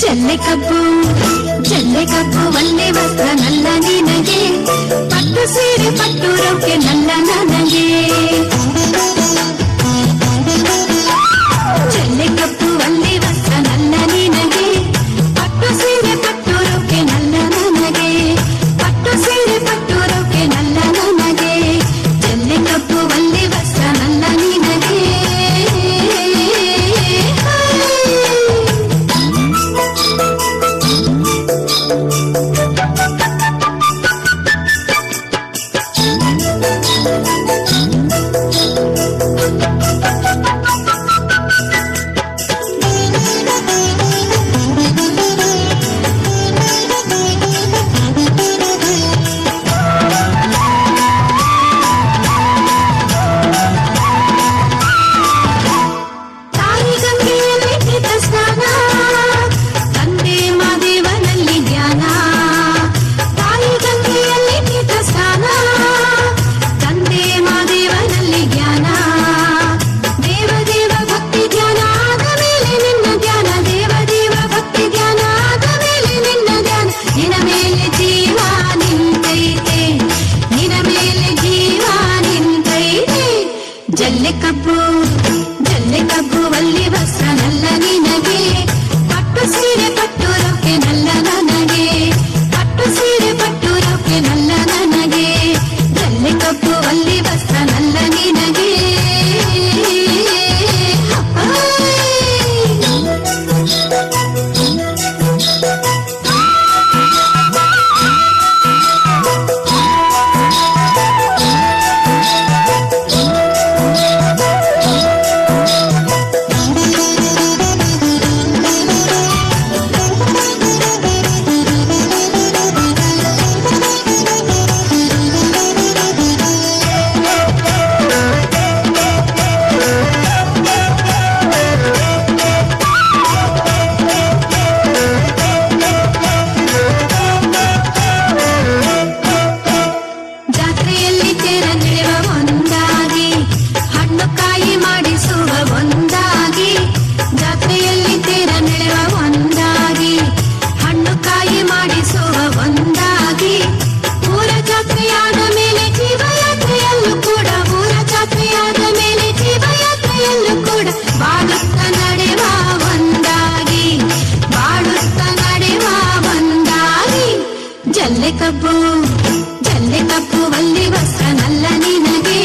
ಜಲ್ಲೆ ಕಬ್ಬು ಒಳ್ಳೆ ವಸ್ತ್ರ ನಲ್ಲ ನಿನಗೆ, ಪಟ್ಟು ಸೀರೆ ಪಟ್ಟು ರೊಕ್ಕೆ ನಲ್ಲ ನನಗೆ. ಜಲ್ಲೆ ಕಬ್ಬು ಒಳ್ಳೆ ವಸ್ತ್ರ ನಲ್ಲ ನಿನಗೆ, ಪಟ್ಟು ಸೀರೆ ಪಟ್ಟು ರೊಕ್ಕೆ ನಲ್ಲ ನನಗೆ, ಪಟ್ಟು ಸೀರೆ ಪಟ್ಟು ರೊಕ್ಕೆ ನಲ್ಲ ನನಗೆ. ಜಲ್ಲೆ ಕಬ್ಬು ಒಳ್ಳೆ ವಸ್ತ್ರ ನಲ್ಲ ನಿನಗೆ. ಜಲ್ಲೆ ಕಬ್ಬು ಒಳ್ಳೆ ವಸ್ತ್ರ ನಲ್ಲ ನಿನಗೆ, ಪಟ್ಟು ಸೀರೆ ಪಟ್ಟು ರೊಕ್ಕೆ ನಲ್ಲ ನನಗೆ, ಪಟ್ಟು ಸೀರೆ ಪಟ್ಟು ರೊಕ್ಕೆ ನಲ್ಲ ನನಗೆ. ಜಲ್ಲೆ ಕಬ್ಬು ಒಳ್ಳೆ ವಸ್ತ್ರ ನಲ್ಲ ನಿನಗೆ. ಜಲ್ಲೆ ಕಬ್ಬು ಒಳ್ಳೆ ವಸ್ತ್ರ ನಲ್ಲ ನಿನಗೆ.